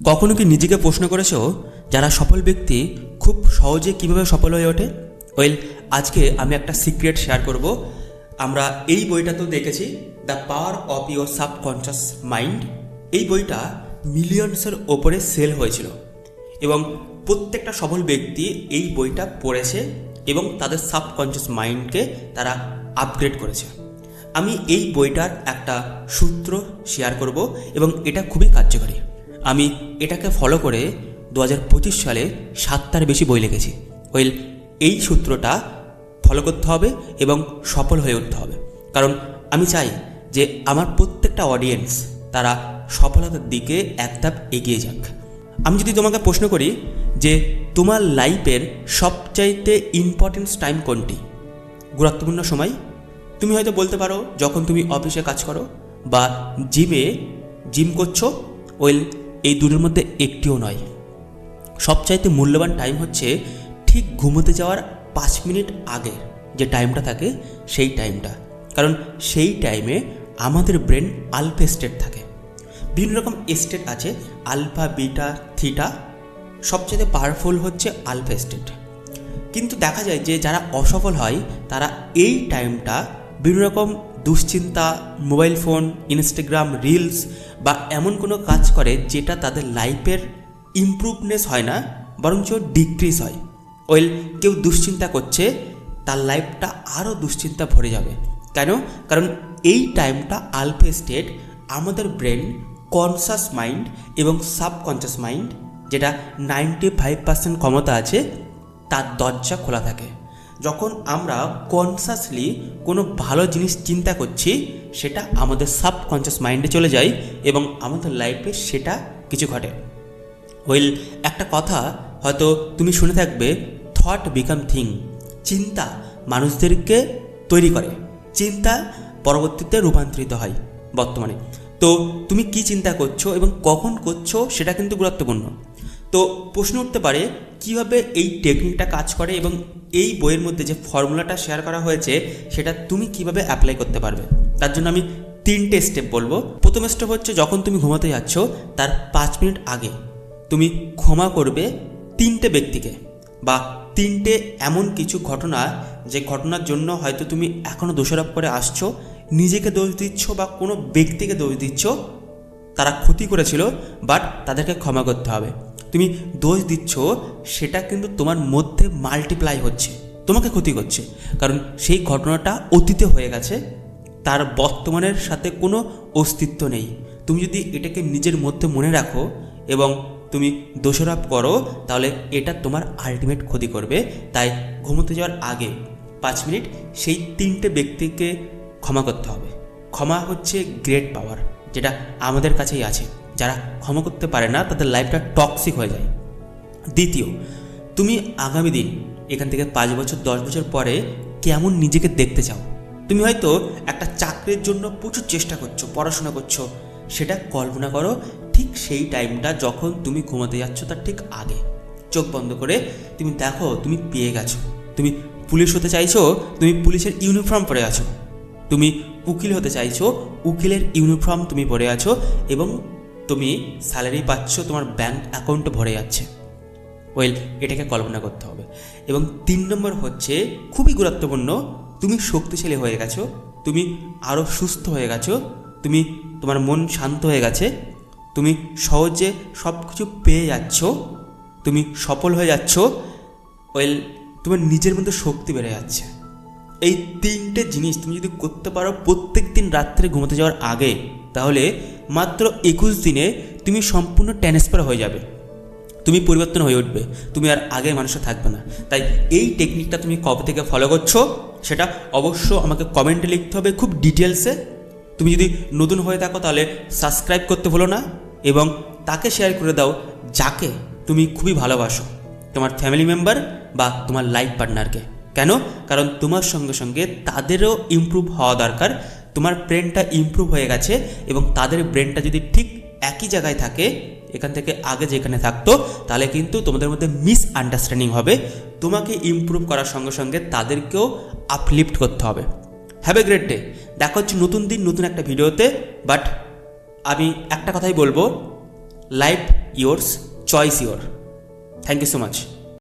কখনো কি নিজেকে প্রশ্ন করেছো যারা সফল ব্যক্তি খুব সহজে কিভাবে সফল হয়ে ওঠে? আজকে আমি একটা সিক্রেট শেয়ার করব। আমরা এই বইটা তো দেখেছি, the power of your subconscious mind. এই বইটা মিলিয়নসের ওপরে সেল হয়েছিল এবং প্রত্যেকটা সফল ব্যক্তি এই বইটা পড়েছে এবং তাদের সাবকনশাস মাইন্ডকে তারা আপগ্রেড করেছে। আমি এই বইটার একটা সূত্র শেয়ার করব এবং এটা খুবই কার্যকরী। আমি এটাকে ফলো করে 2025 সালে 7টার বেশি বই লিখেছি। এই সূত্রটা ফলো করতে হবে এবং সফল হয়ে উঠতে হবে, কারণ আমি চাই যে আমার প্রত্যেকটা অডিয়েন্স তারা সফলতার দিকে এক ধাপ এগিয়ে যাক। আমি যদি তোমাকে প্রশ্ন করি যে তোমার লাইফের সবচাইতে ইম্পর্টেন্ট টাইম কোনটি, গুরুত্বপূর্ণ সময়, তুমি হয়তো বলতে পারো যখন তুমি অফিসে কাজ করো বা জিম করছো। এই দুটোর মধ্যে একটিও নয়। সবচাইতে মূল্যবান টাইম হচ্ছে ঠিক ঘুমোতে যাওয়ার 5 মিনিট আগে যে টাইমটা থাকে, সেই টাইমটা। কারণ সেই টাইমে আমাদের ব্রেন আলফা স্টেট থাকে। বিভিন্ন রকম স্টেট আছে, আলফা, বিটা, থিটা। সবচেয়ে পাওয়ারফুল হচ্ছে আলফা স্টেট। কিন্তু দেখা যায় যে যারা অসফল হয় তারা এই টাইমটা বিভিন্ন রকম দুশ্চিন্তা, মোবাইল ফোন, ইনস্টাগ্রাম রিলস বা এমন কোনো কাজ করে যেটা তাদের লাইফের ইমপ্রুভনেস হয় না, বরঞ্চ ডিক্রিজ হয়। কেউ দুশ্চিন্তা করছে, তার লাইফটা আরও দুশ্চিন্তা ভরে যাবে। কেন? কারণ এই টাইমটা আলফা স্টেট আমাদের ব্রেন, কনসাস মাইন্ড এবং সাবকনশাস মাইন্ড, যেটা 95% ক্ষমতা আছে, তার দরজা খোলা থাকে। যখন আমরা কনসাসলি কোনো ভালো জিনিস চিন্তা করছি, সেটা আমাদের সাবকনশাস মাইন্ডে চলে যায় এবং আমাদের লাইফে সেটা কিছু ঘটে। একটা কথা হয়তো তুমি শুনে থাকবে, থট বিকাম থিং। চিন্তা মানুষদেরকে তৈরি করে, চিন্তা পরবর্তীতে রূপান্তরিত হয়। বর্তমানে তো তুমি কি চিন্তা করছো এবং কখন করছো সেটা কিন্তু গুরুত্বপূর্ণ। তো প্রশ্ন উঠতে পারে কিভাবে এই টেকনিকটা কাজ করে এবং এই বইয়ের মধ্যে যে ফর্মুলাটা শেয়ার করা হয়েছে সেটা তুমি কিভাবে অ্যাপ্লাই করতে পারবে। তার জন্য আমি 3টে স্টেপ বলবো। প্রথম স্টেপ হচ্ছে যখন তুমি ঘুমাতে যাচ্ছ তার 5 মিনিট আগে তুমি ক্ষমা করবে 3টে ব্যক্তিকে বা 3টে এমন কিছু ঘটনা, যে ঘটনার জন্য হয়তো তুমি এখনও দোষারোপ করে আসছো, নিজেকে দোষ দিচ্ছ বা কোনো ব্যক্তিকে দোষ দিচ্ছ। তারা ক্ষতি করেছিল বাট তাদেরকে ক্ষমা করতে হবে। তুমি দোষ দিচ্ছ, সেটা কিন্তু তোমার মধ্যে মাল্টিপ্লাই হচ্ছে, তোমাকে ক্ষতি করছে। কারণ সেই ঘটনাটা অতীতে হয়ে গেছে, তার বর্তমানের সাথে কোনো অস্তিত্ব নেই। তুমি যদি এটাকে নিজের মধ্যে মনে রাখো এবং তুমি দোষারোপ করো, তাহলে এটা তোমার আলটিমেট ক্ষতি করবে। তাই ঘুমোতে যাওয়ার আগে 5 মিনিট সেই 3টে ব্যক্তিকে ক্ষমা করতে হবে। ক্ষমা হচ্ছে গ্রেট পাওয়ার, যেটা আমাদের কাছেই আছে। যারা ক্ষমা করতে পারে না তাদের লাইফটা টক্সিক হয়ে যায়। দ্বিতীয়, তুমি আগামী দিন এখান থেকে 5 বছর 10 বছর পরে কেমন নিজেকে দেখতে চাও। তুমি হয়তো একটা চাকরির জন্য প্রচুর চেষ্টা করছো, পড়াশোনা করছো, সেটা কল্পনা করো ঠিক সেই টাইমটা যখন তুমি ঘুমাতে যাচ্ছ তার ঠিক আগে। চোখ বন্ধ করে তুমি দেখো তুমি পেয়ে গেছো। তুমি পুলিশ হতে চাইছো, তুমি পুলিশের ইউনিফর্ম পরে আছো। তুমি উকিল হতে চাইছো, উকিলের ইউনিফর্ম তুমি পরে আছো এবং তুমি স্যালারি পাচ্ছ, তোমার ব্যাংক অ্যাকাউন্টে ভরে যাচ্ছে। এটাকে কল্পনা করতে হবে। এবং 3 নম্বর হচ্ছে খুবই গুরুত্বপূর্ণ, তুমি শক্তিশালী হয়ে গেছো, তুমি আরও সুস্থ হয়ে গেছো, তোমার মন শান্ত হয়ে গেছে, তুমি সহজে সব কিছু পেয়ে যাচ্ছ, তুমি সফল হয়ে যাচ্ছ। তোমার নিজের মধ্যে শক্তি বেড়ে যাচ্ছে। এই 3টে জিনিস তুমি যদি করতে পারো প্রত্যেক দিন রাত্রে ঘুমোতে যাওয়ার আগে, তাহলে মাত্র 21 দিনে তুমি সম্পূর্ণ ট্রান্সফার হয়ে যাবে, তুমি পরিবর্তন হয়ে উঠবে, তুমি আর আগের মানুষে থাকবে না। তাই এই টেকনিকটা তুমি কবে থেকে ফলো করছো সেটা অবশ্য আমাকে কমেন্টে লিখতে হবে খুব ডিটেলসে। তুমি যদি নতুন হয়ে থাকো তাহলে সাবস্ক্রাইব করতে ভুলো না এবং তাকে শেয়ার করে দাও যাকে তুমি খুবই ভালোবাসো, তোমার ফ্যামিলি মেম্বার বা তোমার লাইফ পার্টনারকে। কেন? কারণ তোমার সঙ্গে সঙ্গে তাদেরও ইমপ্রুভ হওয়া দরকার। তোমার ব্রেনটা ইমপ্রুভ হয়ে গেছে এবং তাদের ব্রেনটা যদি ঠিক একই জায়গায় থাকে, এখান থেকে আগে যেখানে থাকতো, তাহলে কিন্তু তোমাদের মধ্যে মিসআন্ডারস্ট্যান্ডিং হবে। তোমাকে ইমপ্রুভ করার সঙ্গে সঙ্গে তাদেরকেও আপলিফ্ট করতে হবে। Have a great day. দেখা হচ্ছে নতুন দিন নতুন একটা ভিডিওতে। বাট আমি একটা কথাই বলবো, life yours, choice your. Thank you so much.